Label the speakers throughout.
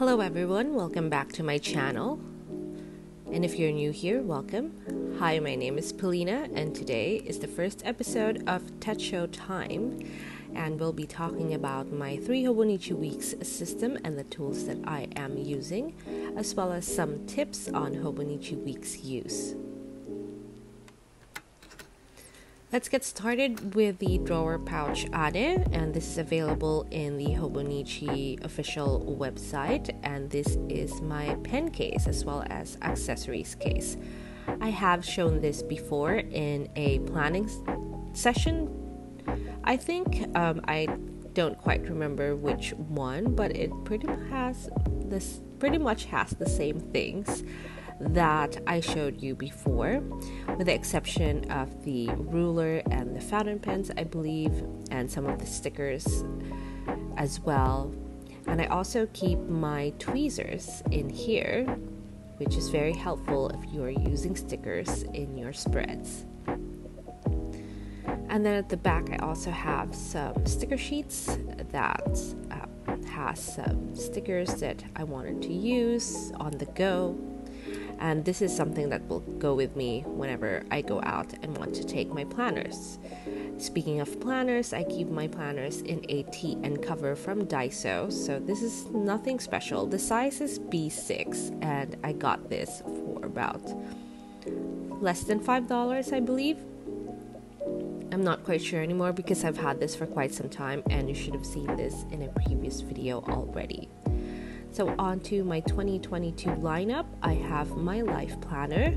Speaker 1: Hello everyone, welcome back to my channel. And if you're new here, welcome. Hi, my name is Filipina and today is the first episode of TECHO Time, and we'll be talking about my 3 Hobonichi Weeks system and the tools that I am using, as well as some tips on Hobonichi Weeks use. Let's get started with the drawer pouch ade, and this is available in the Hobonichi official website, and this is my pen case as well as accessories case. I have shown this before in a planning session. I think I don't quite remember which one, but it pretty much has the same things that I showed you before, with the exception of the ruler and the fountain pens, I believe, and some of the stickers as well. And I also keep my tweezers in here, which is very helpful if you are using stickers in your spreads. And then at the back I also have some sticker sheets that has some stickers that I wanted to use on the go. And this is something that will go with me whenever I go out and want to take my planners. Speaking of planners, I keep my planners in a tea and cover from Daiso. So this is nothing special. The size is B6 and I got this for about less than $5, I believe. I'm not quite sure anymore because I've had this for quite some time and you should have seen this in a previous video already. So on to my 2022 lineup, I have my life planner,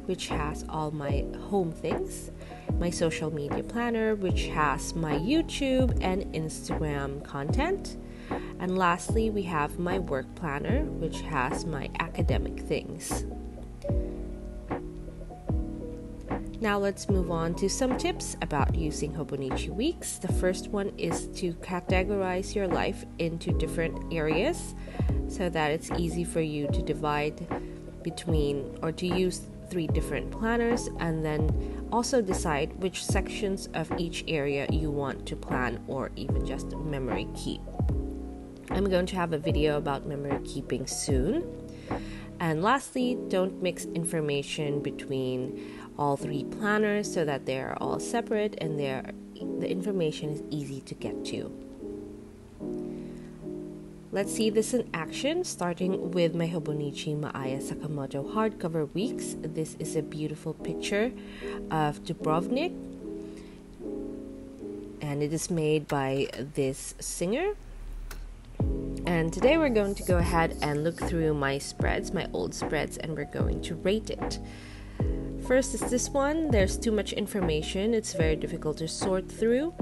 Speaker 1: which has all my home things, my social media planner, which has my YouTube and Instagram content, and lastly, we have my work planner, which has my academic things. Now let's move on to some tips about using Hobonichi Weeks. The first one is to categorize your life into different areas so that it's easy for you to divide between or to use 3 different planners, and then also decide which sections of each area you want to plan or even just memory keep. I'm going to have a video about memory keeping soon. And lastly, don't mix information between all 3 planners so that they are all separate and the information is easy to get to. Let's see this in action, starting with my Hobonichi Maya Sakamoto hardcover weeks. This is a beautiful picture of Dubrovnik, and it is made by this singer. And today we're going to go ahead and look through my spreads, my old spreads, and we're going to rate it. First is this one. There's too much information. It's very difficult to sort through.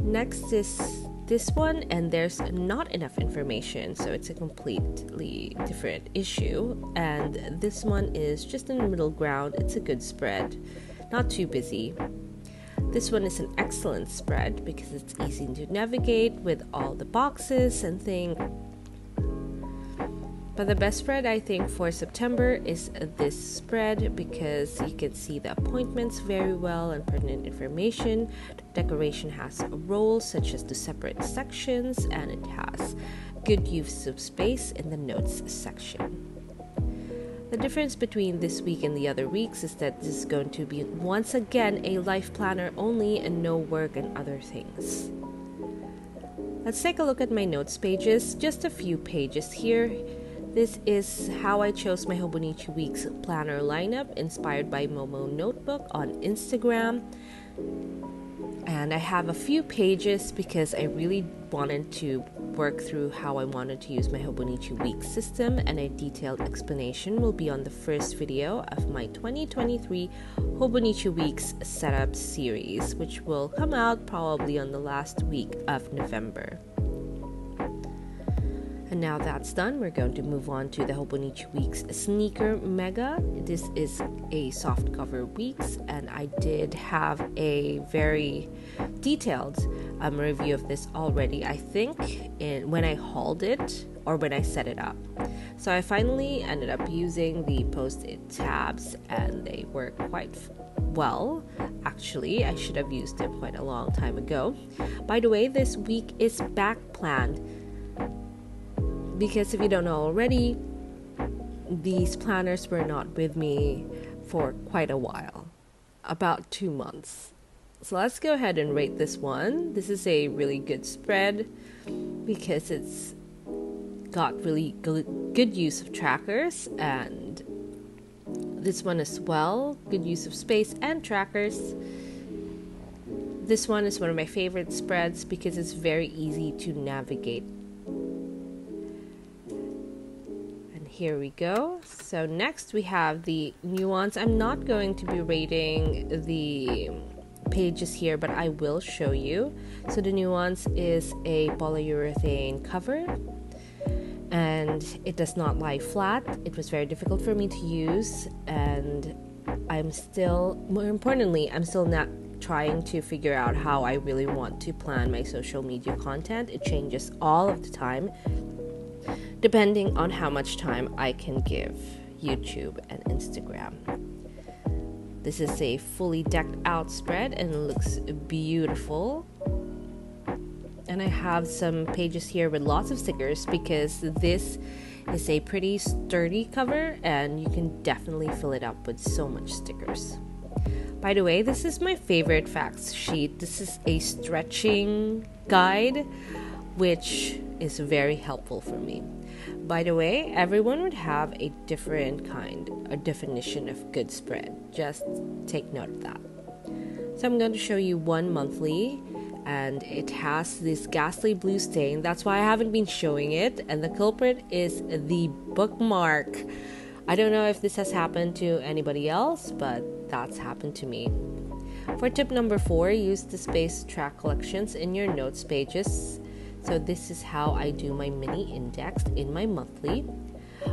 Speaker 1: Next is this one, and there's not enough information, so it's a completely different issue. And this one is just in the middle ground. It's a good spread, not too busy. This one is an excellent spread because it's easy to navigate with all the boxes and things. But the best spread I think for September is this spread because you can see the appointments very well and pertinent information. The decoration has roles such as the separate sections, and it has good use of space in the notes section. The difference between this week and the other weeks is that this is going to be once again a life planner only and no work and other things. Let's take a look at my notes pages, just a few pages here. This is how I chose my Hobonichi Weeks planner lineup, inspired by Momo Notebook on Instagram. And I have a few pages because I really wanted to work through how I wanted to use my Hobonichi Weeks system, and a detailed explanation will be on the first video of my 2023 Hobonichi Weeks setup series, which will come out probably on the last week of November. And now that's done, we're going to move on to the Hobonichi Weeks Sneaker Mega. This is a soft cover weeks, and I did have a very detailed review of this already, I think, when I hauled it or when I set it up. So I finally ended up using the post-it tabs, and they work quite well. Actually, I should have used them quite a long time ago. By the way, this week is back planned Because if you don't know already, these planners were not with me for quite a while, about 2 months. So let's go ahead and rate this one. This is a really good spread because it's got really good use of trackers, and this one as well, good use of space and trackers. This one is one of my favorite spreads because it's very easy to navigate. And here we go. So next we have the nuance. I'm not going to be rating the pages here, but I will show you. So the nuance is a polyurethane cover, and it does not lie flat. It was very difficult for me to use, and more importantly, I'm still not trying to figure out how I really want to plan my social media content. It changes all of the time, depending on how much time I can give YouTube and Instagram. This is a fully decked out spread and it looks beautiful. And I have some pages here with lots of stickers because this is a pretty sturdy cover and you can definitely fill it up with so much stickers. By the way, this is my favorite facts sheet. This is a stretching guide, which is very helpful for me. By the way, everyone would have a different definition of good spread. Just take note of that. So I'm going to show you one monthly, and it has this ghastly blue stain. That's why I haven't been showing it. And the culprit is the bookmark. I don't know if this has happened to anybody else, but that's happened to me. For tip number 4, use the space to track collections in your notes pages. So this is how I do my mini index in my monthly.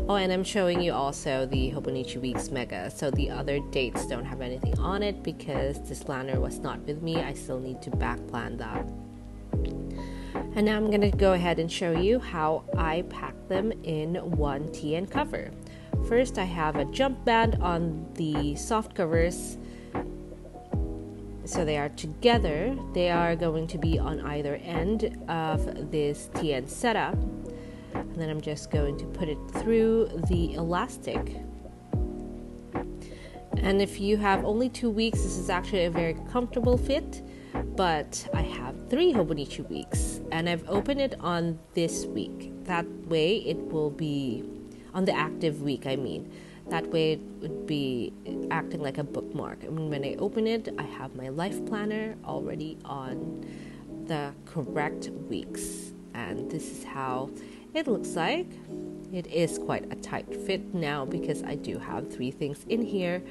Speaker 1: Oh, and I'm showing you also the Hobonichi Weeks Mega. So the other dates don't have anything on it because this planner was not with me. I still need to back plan that. And now I'm going to go ahead and show you how I pack them in one TN cover. First, I have a jump band on the soft covers. So they are together. They are going to be on either end of this TN setup. And then I'm just going to put it through the elastic. And if you have only 2 weeks, this is actually a very comfortable fit. But I have 3 Hobonichi Weeks, and I've opened it on this week. That way it will be on the active week, That way it would be acting like a bookmark. And when I open it, I have my life planner already on the correct weeks. And this is how it looks like. It is quite a tight fit now because I do have 3 things in here.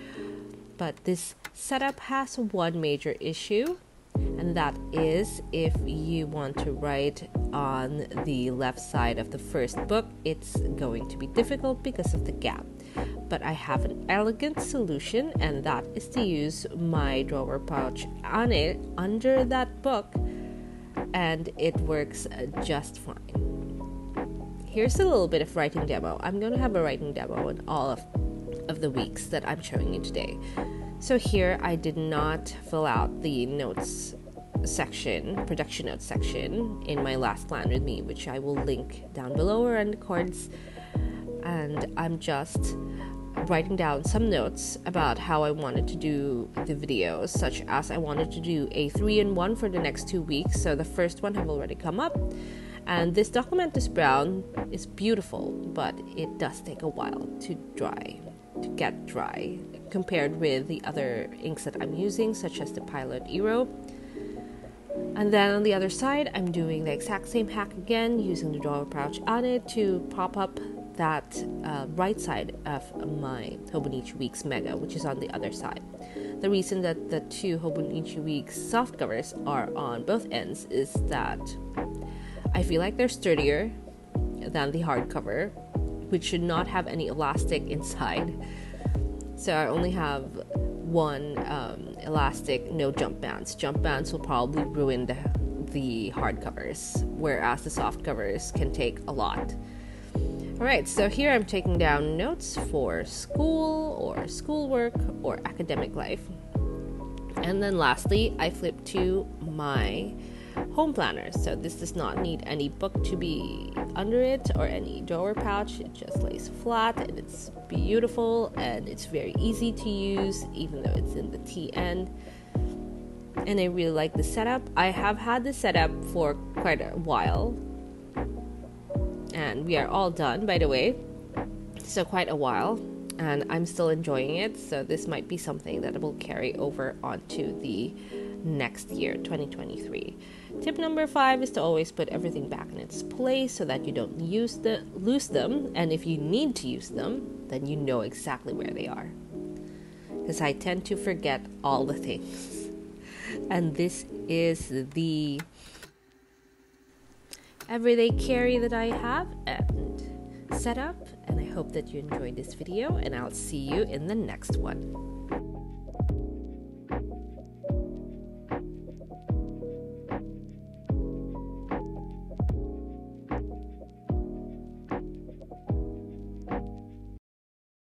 Speaker 1: But this setup has one major issue, and that is if you want to write on the left side of the first book, it's going to be difficult because of the gap. But I have an elegant solution, and that is to use my drawer pouch on it under that book, and it works just fine. Here's a little bit of writing demo. I'm going to have a writing demo in all of the weeks that I'm showing you today. So here I did not fill out the notes section, production notes section in my last plan with me, which I will link down below or in the cards. And I'm just writing down some notes about how I wanted to do the videos, such as I wanted to do a 3-in-1 for the next 2 weeks. So the first one have already come up. And this document is brown, is beautiful, but it does take a while to get dry, compared with the other inks that I'm using, such as the 𝔼𝕝𝕒𝕟𝕟𝕟𝕟. And then on the other side, I'm doing the exact same hack again, using the drawer pouch on it to prop up that right side of my Hobonichi Weeks Mega, which is on the other side. The reason that the 2 Hobonichi Weeks soft covers are on both ends is that I feel like they're sturdier than the hardcover, which should not have any elastic inside. So I only have one elastic, no jump bands. Jump bands will probably ruin the hardcovers, whereas the soft covers can take a lot. Alright, so here I'm taking down notes for school or schoolwork or academic life. And then lastly, I flip to my home planner. So this does not need any book to be under it or any drawer pouch. It just lays flat and it's beautiful and it's very easy to use, even though it's in the T end. And I really like the setup. I have had this setup for quite a while, and we are all done, by the way, so quite a while, and I'm still enjoying it. So this might be something that will carry over onto the next year, 2023. Tip number 5 is to always put everything back in its place so that you don't lose them, and if you need to use them, then you know exactly where they are, because I tend to forget all the things. And this is the everyday carry that I have and set up, and I hope that you enjoyed this video, and I'll see you in the next one.